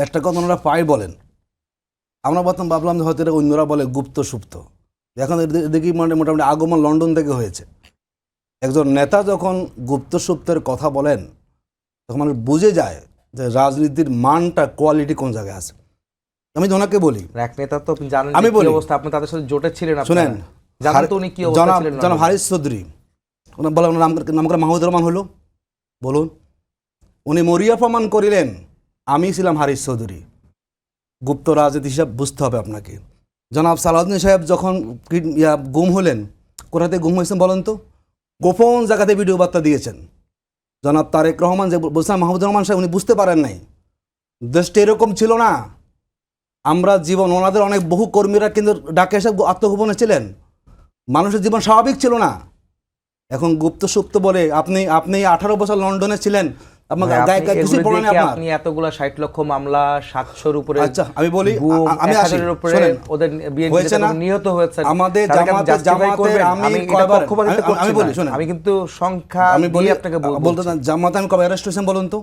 একটা কথা ওনারা পাই বলেন, আমরা ভাবলাম যে হয়তো এটা অন্যরা বলে গুপ্ত সুপ্ত। এখন দেখি মোটামুটি আগমন লন্ডন থেকে হয়েছে। একজন নেতা যখন গুপ্ত সুপ্তের কথা বলেন তখন মানুষ বুঝে যায় যে রাজনীতির মানটা কোয়ালিটি কোন জায়গায় আছে। আমি ওনাকে বলি, এক নেতা তো আপনি জানেন আমি বলি অবস্থা, আপনি তাদের সাথে জোটে ছিলেন, শুনেন, জানেন তো উনি কি অবস্থা ছিলেন। জনাব হারিস চৌধুরী, ওনার বলে ওনার নাম করে মাহমুদুর রহমান হলো, বলুন উনি মরিয়া প্রমাণ করিলেন আমি ছিলাম হারিস চৌধুরী। গুপ্ত রাজনীতি হিসাব বুঝতে হবে আপনাকে। জনাব সালাউদ্দিন সাহেব যখন গুম হলেন, কোথাতে গুম হয়েছেন বলেন তো? গোপন জায়গাতে ভিডিও বার্তা দিয়েছেন। জনাব তারেক রহমান যে বলছিলাম মাহমুদুর রহমান সাহেব, উনি বুঝতে পারেন নাই দেশটা এরকম ছিল না। আমরা জীবন, ওনাদের অনেক বহু কর্মীরা কিন্তু ডাকে এসে আত্মগোপনে ছিলেন, মানুষের জীবন স্বাভাবিক ছিল না। এখন গুপ্ত সুপ্ত বলে আপনি 18 বছর লন্ডনে ছিলেন, আপনি এতগুলা 60 লক্ষ মামলা, 700-র উপরে। আচ্ছা আমি বলি, আমি আসি, ওদের নিহত হয়েছে আমাদের আমি বলি, শুনেন, আমি কিন্তু সংখ্যা আমি বলি আপনাকে বলতে জামাতে আমি কবে অ্যারেস্ট হয়েছেন বলুন তো?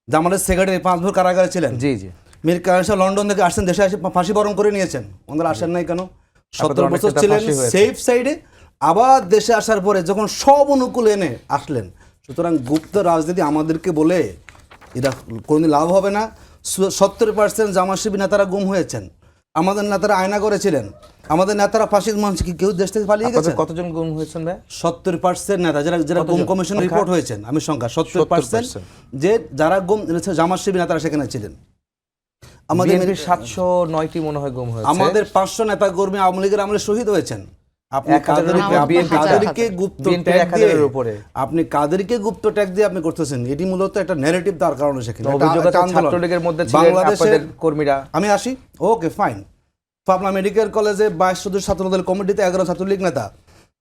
জামাতের সেক্রেটারি 5 বছর কারাগারে ছিলেন। জি জি। মীর কাসেম লন্ডন থেকে আসছেন, দেশে এসে ফাঁসি বরণ করে নিয়েছেন। ওনারা আসেন নাই কেন? 17 বছর ছিলেন সেফ সাইডে, আবার দেশে আসার পরে যখন সব অনুকূল এনে আসলেন। সুতরাং গুপ্ত রাজনীতি আমাদেরকে বলে এটা কোনোদিন লাভ হবে না। 70% জামায়াত-শিবির নেতারা গুম হয়েছেন, আমাদের নেতারা আয়না করেছিলেন, আমাদের নেতারা ফাঁসির মঞ্চে কেউ দেশ থেকে পালিয়ে গেছে। কতজন গুম হয়েছেন ভাই? 70% নেতা যারা গুম কমিশন রিপোর্ট হয়েছেন, আমি সংখ্যা 70% যে যারা গুম জামায়াত-শিবির নেতারা সেখানে ছিলেন। আমাদের 709টি মনে হয় গুম হয়েছে। আমাদের 500 নেতা কর্মী আওয়ামী লীগের আমলে শহীদ হয়েছেন। আপনি কাদেরকে গুপ্ত ট্যাগ দিয়ে আপনি করতেছেন, এটি মূলত একটা ন্যারেটিভ তার কারণে সেখানে ছাত্রলীগের মধ্যে বাংলাদেশের কর্মীরা। আমি আসি, ওকে ফাইন। পাবনা মেডিকেল কলেজে 22 সদস্য ছাত্রদল কমিটিতে 11 ছাত্রলীগ নেতা।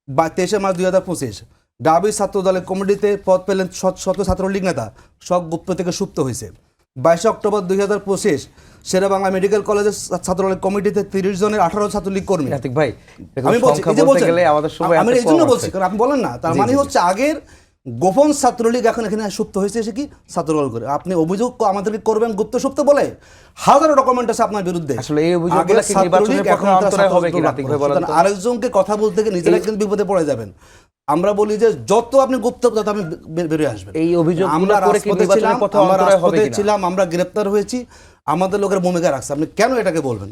23 মার্চ 2025 ডাবি ছাত্রদলের কমিটিতে পদ পেলেন 100 ছাত্রলীগ নেতা, সব গুপ্ত থেকে সুপ্ত হয়েছে। 22 অক্টোবর 2025 শেরে বাংলা মেডিকেল কলেজের ছাত্রলীগ কমিটিতে 30 জনের 18 ছাত্রলীগ কর্মী। ভাই আমি বলছি, আমি এই জন্য বলছি কারণ আপনি বলেন না, তার মানে হচ্ছে আগের গোপন ছাত্রলীগ এখন এখানে সুপ্ত হয়েছে এসে কি ছাত্রদল করে। আপনি অভিযোগ আমাদেরকে করবেন গুপ্ত সুপ্ত বলে, হাজারো ডকুমেন্ট আছে আপনার বিরুদ্ধে। আসলে এই অভিযোগগুলো কি নির্বাচনের পক্ষে অন্তরায় হবে কি নাতিক ভাই বলেন তো? আরেকজনকে কথা বলতে গিয়ে নিজেরা কিন্তু বিপদে পড়ে যাবেন। আমরা বলি যে যত আপনি গুপ্ত তত আপনি বেরিয়ে আসবেন। এই অভিযোগ আমরা রাজপথে ছিলাম, আমরা গ্রেপ্তার হয়েছি, আমাদের লোকের ভূমিকা রাখছে, আপনি কেন এটাকে বলবেন?